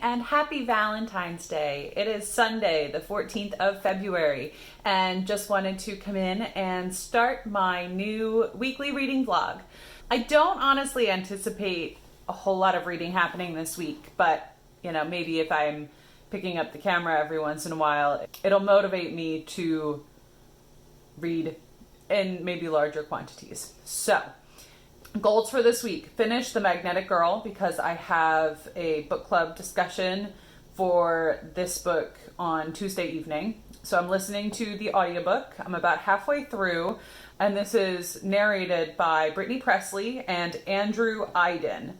and happy Valentine's Day. It is Sunday, the 14th of February, and just wanted to come in and start my new weekly reading vlog. I don't honestly anticipate a whole lot of reading happening this week, but maybe if I'm picking up the camera every once in a while, it'll motivate me to read in maybe larger quantities. So, goals for this week: finish The Magnetic Girl because I have a book club discussion for this book on Tuesday evening. So I'm listening to the audiobook. I'm about halfway through, and this is narrated by Brittany Pressley and Andrew Eiden.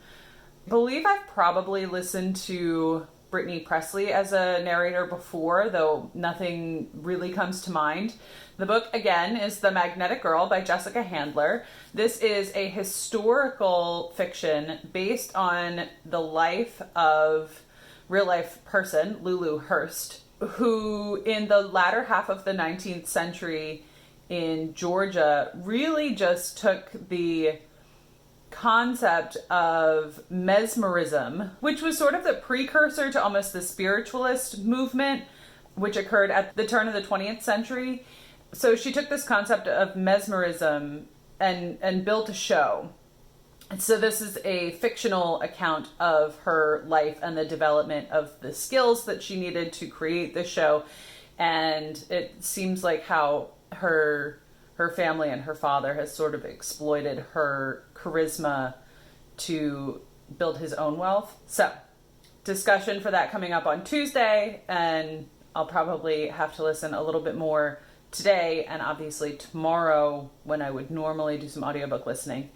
I believe I've probably listened to Brittany Pressley as a narrator before, though nothing really comes to mind. The book, again, is The Magnetic Girl by Jessica Handler. This is a historical fiction based on the life of real-life person, Lulu Hurst, who in the latter half of the 19th century in Georgia really just took the concept of mesmerism, which was sort of the precursor to almost the spiritualist movement, which occurred at the turn of the 20th century. So she took this concept of mesmerism and built a show. So this is a fictional account of her life and the development of the skills that she needed to create the show. And it seems like how her family and her father has sort of exploited her charisma to build his own wealth. So, discussion for that coming up on Tuesday, and I'll probably have to listen a little bit more today and obviously tomorrow when I would normally do some audiobook listening.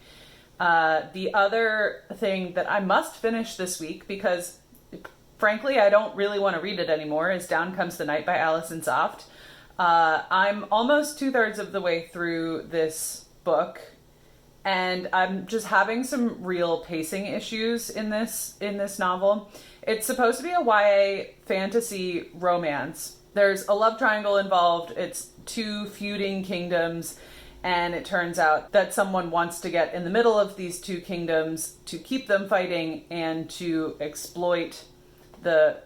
The other thing that I must finish this week, because frankly I don't really want to read it anymore, is Down Comes the Night by Allison Saft. I'm almost 2/3 of the way through this book, and I'm just having some real pacing issues in this novel. It's supposed to be a YA fantasy romance. There's a love triangle involved. It's two feuding kingdoms, and it turns out that someone wants to get in the middle of these two kingdoms to keep them fighting and to exploit the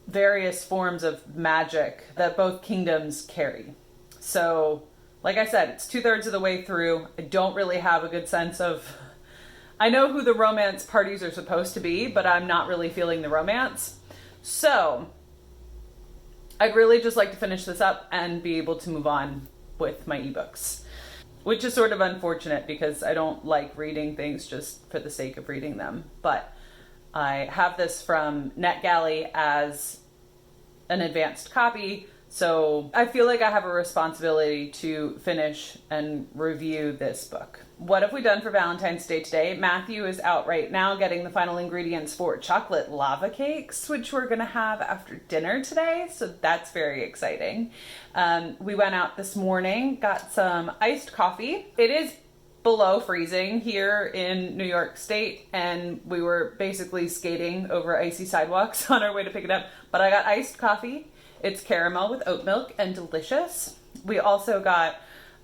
various forms of magic that both kingdoms carry. So, like I said, it's 2/3 of the way through. I don't really have a good sense of... I know who the romance parties are supposed to be, but I'm not really feeling the romance. So, I'd really just like to finish this up and be able to move on with my ebooks. Which is sort of unfortunate because I don't like reading things just for the sake of reading them. But I have this from NetGalley as an advanced copy, so I feel like I have a responsibility to finish and review this book. What have we done for Valentine's Day today? Matthew is out right now getting the final ingredients for chocolate lava cakes, which we're gonna have after dinner today, so that's very exciting. We went out this morning, got some iced coffee. It is below freezing here in New York State, and we were basically skating over icy sidewalks on our way to pick it up, but I got iced coffee. It's caramel with oat milk and delicious. We also got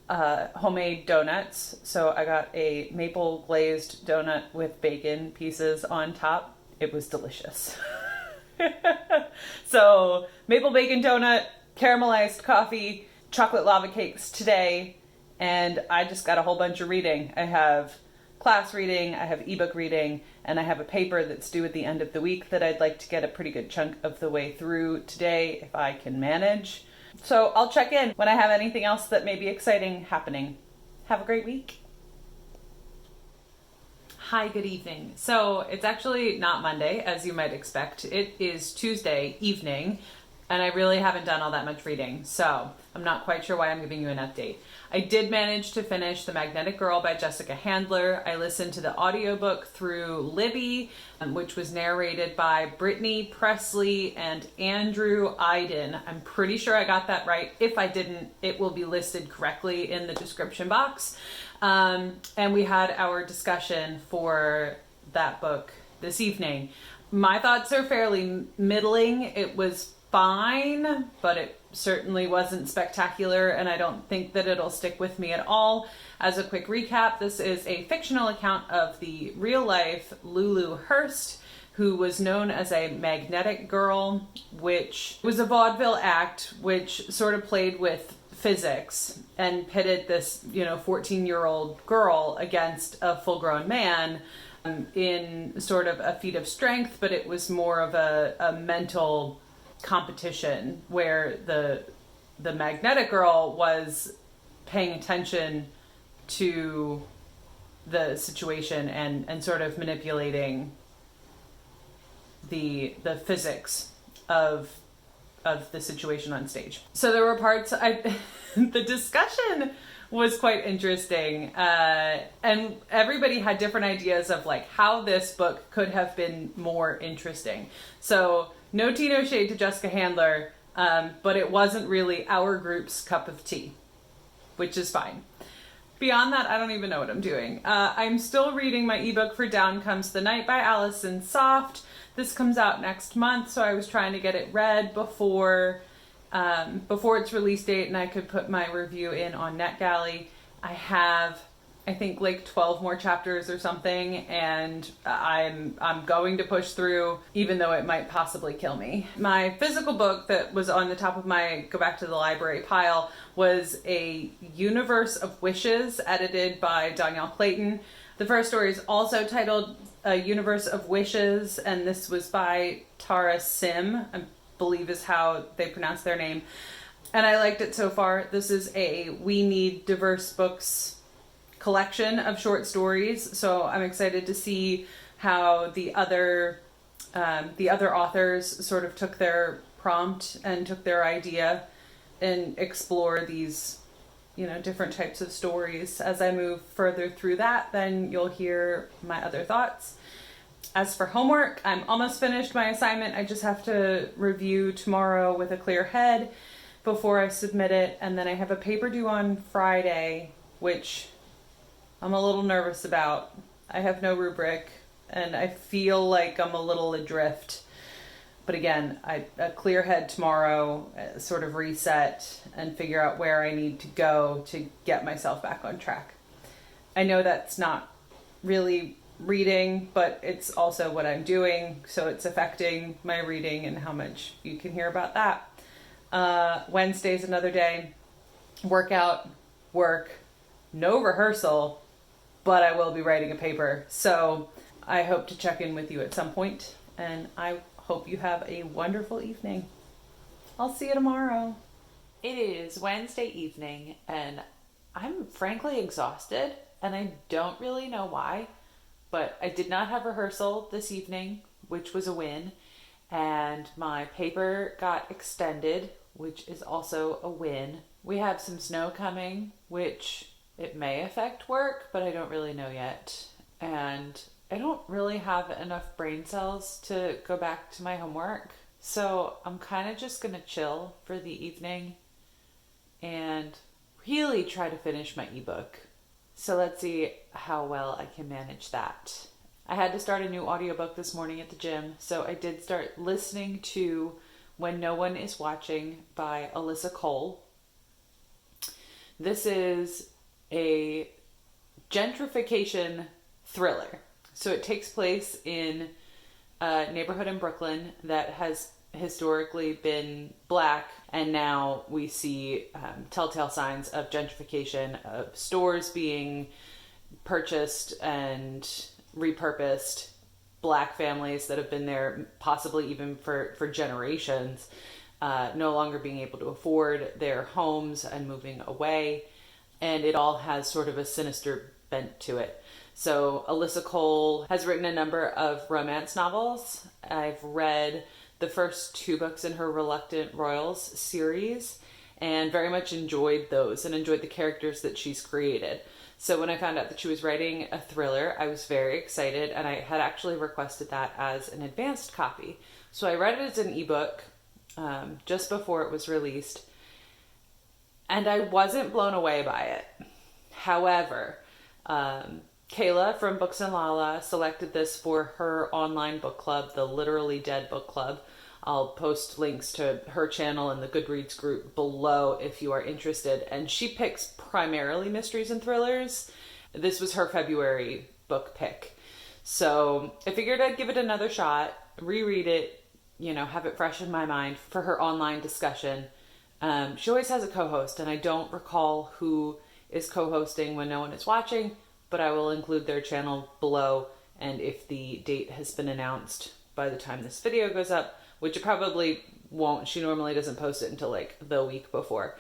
homemade donuts. So I got a maple glazed donut with bacon pieces on top. It was delicious. So maple bacon donut, caramelized coffee, chocolate lava cakes today, and I just got a whole bunch of reading. I have class reading, I have ebook reading, and I have a paper that's due at the end of the week that I'd like to get a pretty good chunk of the way through today if I can manage. So I'll check in when I have anything else that may be exciting happening. Have a great week. Hi, good evening. So it's actually not Monday, as you might expect. It is Tuesday evening, and I really haven't done all that much reading, so I'm not quite sure why I'm giving you an update. I did manage to finish The Magnetic Girl by Jessica Handler. I listened to the audiobook through Libby, which was narrated by Brittany Pressley and Andrew Eiden. I'm pretty sure I got that right. If I didn't, it will be listed correctly in the description box. And we had our discussion for that book this evening. My thoughts are fairly middling. It was fine, but it certainly wasn't spectacular, and I don't think that it'll stick with me at all. As a quick recap, this is a fictional account of the real-life Lulu Hurst, who was known as a magnetic girl, which was a vaudeville act which sort of played with physics and pitted this, 14-year-old girl against a full-grown man in sort of a feat of strength, but it was more of a mental competition where the magnetic girl was paying attention to the situation and sort of manipulating the physics of the situation on stage. So there were parts the discussion was quite interesting, and everybody had different ideas of like how this book could have been more interesting. So no tea, no shade to Jessica Handler, but it wasn't really our group's cup of tea, which is fine. Beyond that, I don't even know what I'm doing. I'm still reading my ebook for Down Comes the Night by Allison Saft. This comes out next month, so I was trying to get it read before its release date, and I could put my review in on NetGalley. I have, I think, like 12 more chapters or something, and I'm going to push through, even though it might possibly kill me. My physical book that was on the top of my go back to the library pile was a Universe of Wishes, edited by Dhonielle Clayton. The first story is also titled A Universe of Wishes, and this was by Tara Sim, I believe is how they pronounce their name. And I liked it so far. This is a We Need Diverse Books collection of short stories, so I'm excited to see how the other authors sort of took their prompt and took their idea and explore these different types of stories. As I move further through that, then you'll hear my other thoughts. As for homework, I'm almost finished my assignment. I just have to review tomorrow with a clear head before I submit it, and then I have a paper due on Friday, which I'm a little nervous about. I have no rubric, and I feel like I'm a little adrift. But again, a clear head tomorrow, sort of reset and figure out where I need to go to get myself back on track. I know that's not really reading, but it's also what I'm doing, so it's affecting my reading and how much you can hear about that. Wednesday's another day. Workout, work, no rehearsal, but I will be writing a paper. So I hope to check in with you at some point, and I hope you have a wonderful evening. I'll see you tomorrow. It is Wednesday evening, and I'm frankly exhausted, and I don't really know why, but I did not have rehearsal this evening, which was a win, and my paper got extended, which is also a win. We have some snow coming, which it may affect work, but I don't really know yet. And I don't really have enough brain cells to go back to my homework. So I'm kind of just going to chill for the evening and really try to finish my ebook. So let's see how well I can manage that. I had to start a new audiobook this morning at the gym, so I did start listening to When No One Is Watching by Alyssa Cole. This is a gentrification thriller. So it takes place in a neighborhood in Brooklyn that has historically been Black, and now we see telltale signs of gentrification, of stores being purchased and repurposed, Black families that have been there possibly even for generations, no longer being able to afford their homes and moving away, and it all has sort of a sinister bent to it. So Alyssa Cole has written a number of romance novels. I've read the first 2 books in her Reluctant Royals series and very much enjoyed those and enjoyed the characters that she's created. So when I found out that she was writing a thriller, I was very excited, and I had actually requested that as an advanced copy. So I read it as an ebook just before it was released, and I wasn't blown away by it. However, Kayla from Books and Lala selected this for her online book club, the Literally Dead book club. I'll post links to her channel and the Goodreads group below if you are interested. And she picks primarily mysteries and thrillers. This was her February book pick. So I figured I'd give it another shot, reread it, have it fresh in my mind for her online discussion. She always has a co-host, and I don't recall who is co-hosting when no one is watching, but I will include their channel below, and if the date has been announced by the time this video goes up, which it probably won't. She normally doesn't post it until like the week before.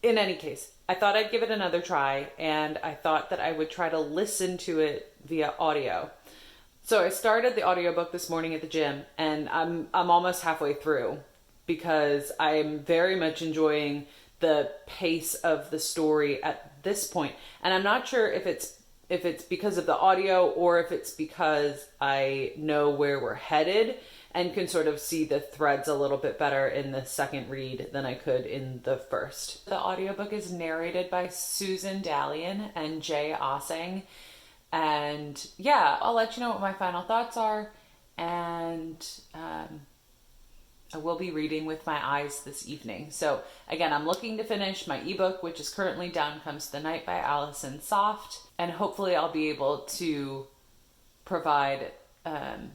In any case, I thought I'd give it another try, and I thought that I would try to listen to it via audio. So I started the audiobook this morning at the gym, and I'm almost halfway through because I'm very much enjoying the pace of the story at this point. And I'm not sure if it's because of the audio or if it's because I know where we're headed and can sort of see the threads a little bit better in the second read than I could in the first. The audiobook is narrated by Susan Dalian and Jay Aaseng. And yeah, I'll let you know what my final thoughts are. And I will be reading with my eyes this evening. So again, I'm looking to finish my ebook, which is currently Down Comes the Night by Allison Saft. And hopefully I'll be able to provide some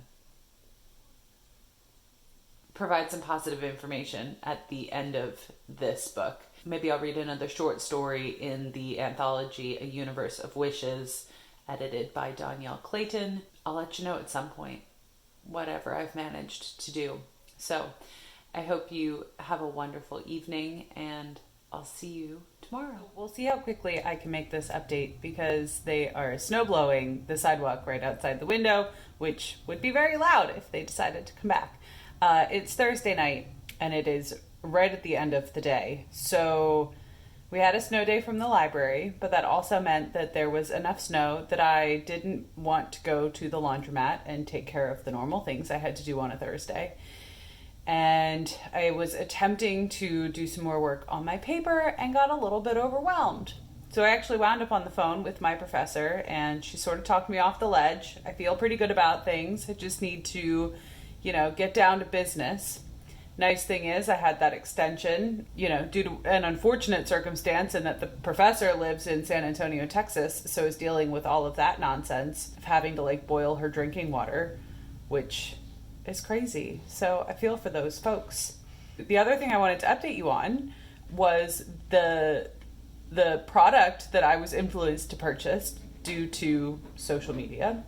positive information at the end of this book. Maybe I'll read another short story in the anthology, A Universe of Wishes, edited by Dhonielle Clayton. I'll let you know at some point, whatever I've managed to do. So I hope you have a wonderful evening, and I'll see you tomorrow. We'll see how quickly I can make this update because they are snow blowing the sidewalk right outside the window, which would be very loud if they decided to come back. It's Thursday night, and it is right at the end of the day. So we had a snow day from the library, but that also meant that there was enough snow that I didn't want to go to the laundromat and take care of the normal things I had to do on a Thursday. And I was attempting to do some more work on my paper and got a little bit overwhelmed. So I actually wound up on the phone with my professor, and she sort of talked me off the ledge. I feel pretty good about things. I just need to, get down to business. Nice thing is I had that extension, due to an unfortunate circumstance, and that the professor lives in San Antonio, Texas, so is dealing with all of that nonsense of having to boil her drinking water, which is crazy. So I feel for those folks. The other thing I wanted to update you on was the product that I was influenced to purchase due to social media.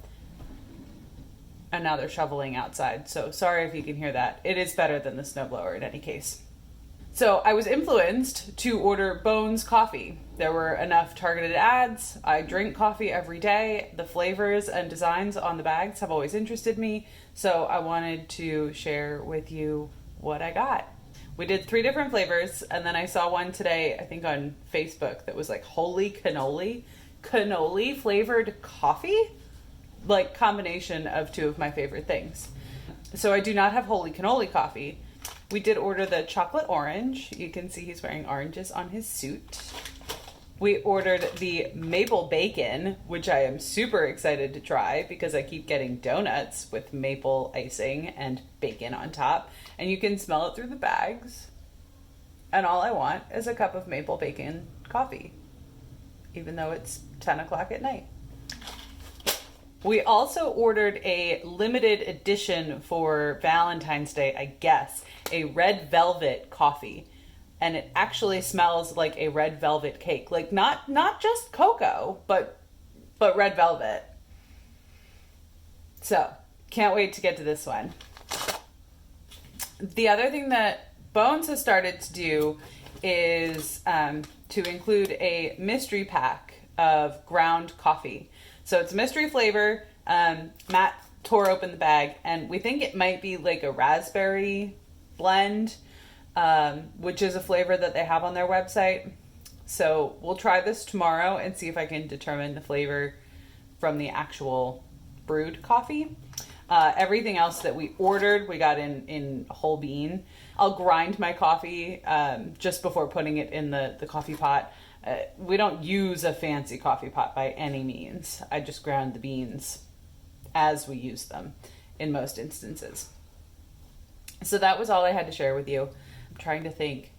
And now they're shoveling outside, so sorry if you can hear that. It is better than the snowblower in any case. So I was influenced to order Bones coffee. There were enough targeted ads. I drink coffee every day. The flavors and designs on the bags have always interested me, so I wanted to share with you what I got. We did 3 different flavors, and then I saw one today, I think on Facebook, that was holy cannoli. Cannoli flavored coffee? Combination of 2 of my favorite things. So I do not have holy cannoli coffee. We did order the chocolate orange. You can see he's wearing oranges on his suit. We ordered the maple bacon, which I am super excited to try because I keep getting donuts with maple icing and bacon on top. And you can smell it through the bags. And all I want is a cup of maple bacon coffee, even though it's 10 o'clock at night. We also ordered a limited edition for Valentine's Day, I guess, a red velvet coffee. And it actually smells like a red velvet cake. Not just cocoa, but red velvet. So, can't wait to get to this one. The other thing that Bones has started to do is to include a mystery pack of ground coffee. So it's a mystery flavor. Matt tore open the bag, and we think it might be a raspberry blend, which is a flavor that they have on their website. So we'll try this tomorrow and see if I can determine the flavor from the actual brewed coffee. Everything else that we ordered, we got in whole bean. I'll grind my coffee just before putting it in the coffee pot. We don't use a fancy coffee pot by any means. I just ground the beans as we use them in most instances. So that was all I had to share with you. I'm trying to think.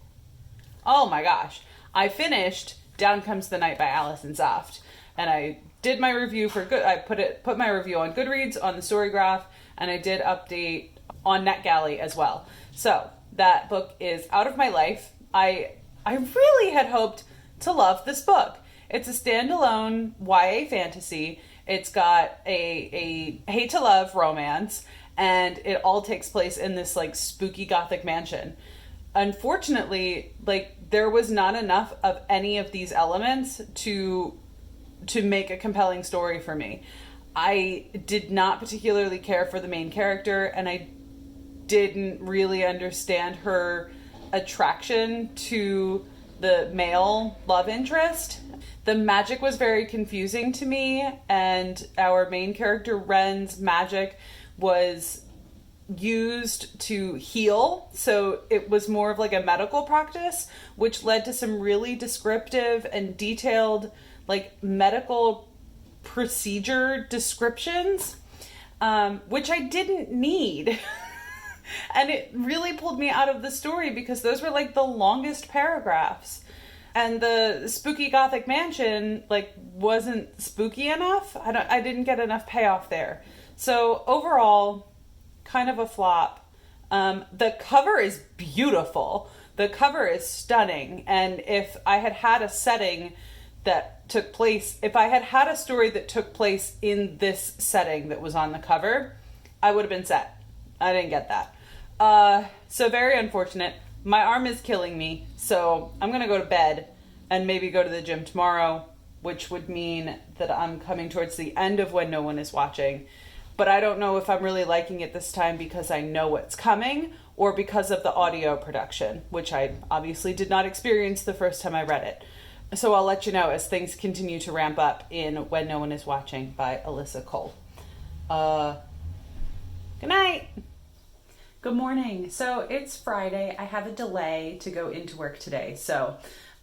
Oh my gosh. I finished Down Comes the Night by Allison Saft, and I did my review for good. I put my review on Goodreads, on the Storygraph, and I did update on NetGalley as well. So that book is out of my life. I really had hoped to love this book. It's a standalone YA fantasy. It's got a hate to love romance, and it all takes place in this like spooky gothic mansion. Unfortunately, like there was not enough of any of these elements to make a compelling story for me. I did not particularly care for the main character, and I didn't really understand her attraction to the male love interest. The magic was very confusing to me, and our main character Ren's magic was used to heal, so it was more of like a medical practice, which led to some really descriptive and detailed like medical procedure descriptions, which I didn't need. And it really pulled me out of the story because those were like the longest paragraphs. And the spooky gothic mansion like wasn't spooky enough. I didn't get enough payoff there. So overall, kind of a flop. The cover is beautiful. The cover is stunning. And if I had had a setting that took place, if I had had a story that took place in this setting that was on the cover, I would have been set. I didn't get that. So very unfortunate. My arm is killing me, so I'm going to go to bed and maybe go to the gym tomorrow, which would mean that I'm coming towards the end of When No One Is Watching. But I don't know if I'm really liking it this time because I know what's coming or because of the audio production, which I obviously did not experience the first time I read it. So I'll let you know as things continue to ramp up in When No One Is Watching by Alyssa Cole. Good night. Good morning. So it's Friday. I have a delay to go into work today. So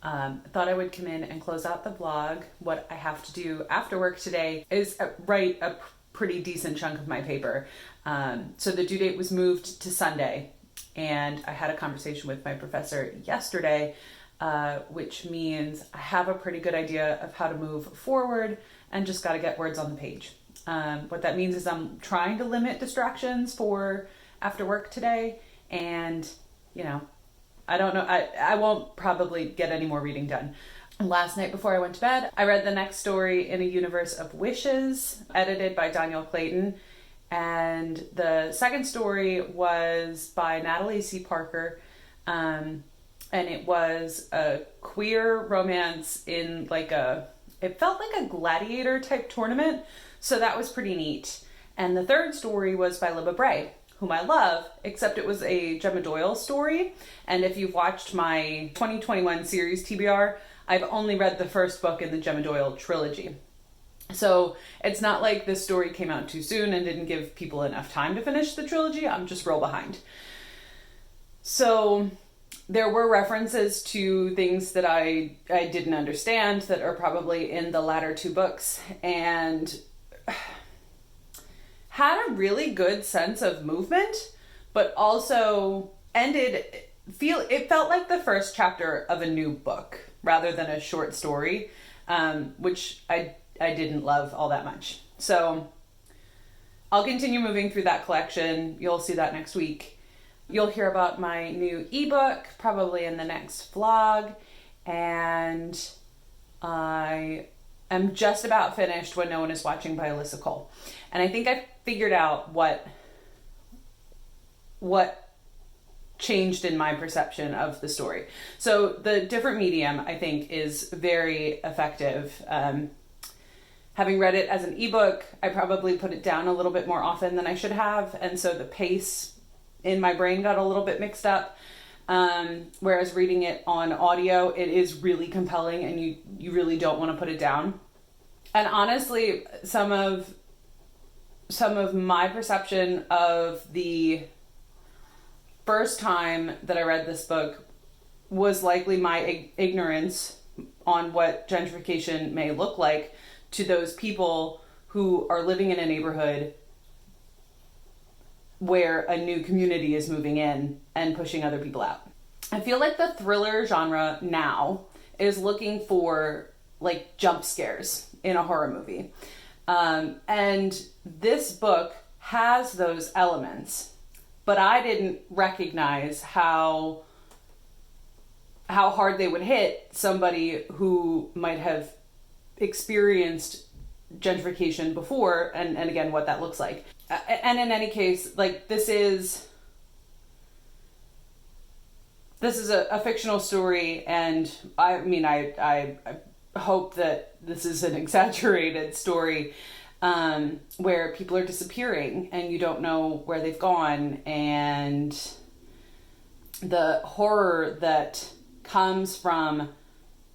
thought I would come in and close out the vlog. What I have to do after work today is write a pretty decent chunk of my paper. So the due date was moved to Sunday, and I had a conversation with my professor yesterday, which means I have a pretty good idea of how to move forward and just got to get words on the page. What that means is I'm trying to limit distractions for after work today, and you know, I don't know, I won't probably get any more reading done. Last night before I went to bed, I read the next story in a universe of wishes, edited by Dhonielle Clayton, and the second story was by Natalie C. Parker, and it was a queer romance in like it felt like a gladiator type tournament, so that was pretty neat. And the third story was by Libba Bray, whom I love, except it was a Gemma Doyle story. And if you've watched my 2021 series TBR, I've only read the first book in the Gemma Doyle trilogy. So it's not like this story came out too soon and didn't give people enough time to finish the trilogy. I'm just real behind. So there were references to things that I didn't understand that are probably in the latter two books, and had a really good sense of movement, but also it felt like the first chapter of a new book rather than a short story, which I didn't love all that much. So I'll continue moving through that collection. You'll see that next week. You'll hear about my new ebook probably in the next vlog, and I am just about finished When No One Is Watching by Alyssa Cole. And I think I figured out what changed in my perception of the story. So the different medium, I think, is very effective. Having read it as an ebook, I probably put it down a little bit more often than I should have, and so the pace in my brain got a little bit mixed up. Whereas reading it on audio, it is really compelling, and you really don't want to put it down. And honestly, some of my perception of the first time that I read this book was likely my ignorance on what gentrification may look like to those people who are living in a neighborhood where a new community is moving in and pushing other people out. I feel like the thriller genre now is looking for like jump scares in a horror movie. And this book has those elements, but I didn't recognize how hard they would hit somebody who might have experienced gentrification before, and again, what that looks like. And in any case, like, this is a fictional story, and I mean, I hope that this is an exaggerated story, where people are disappearing and you don't know where they've gone, and the horror that comes from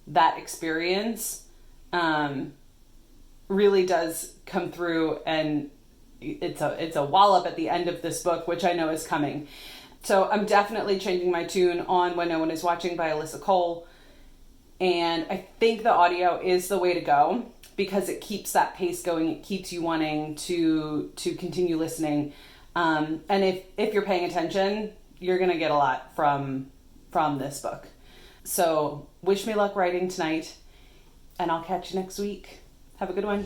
that experience really does come through, and it's a wallop at the end of this book, which I know is coming. So I'm definitely changing my tune on When No One Is Watching by Alyssa Cole, and I think the audio is the way to go because it keeps that pace going. It keeps you wanting to continue listening, and if you're paying attention, you're gonna get a lot from this book. So wish me luck writing tonight, and I'll catch you next week. Have a good one.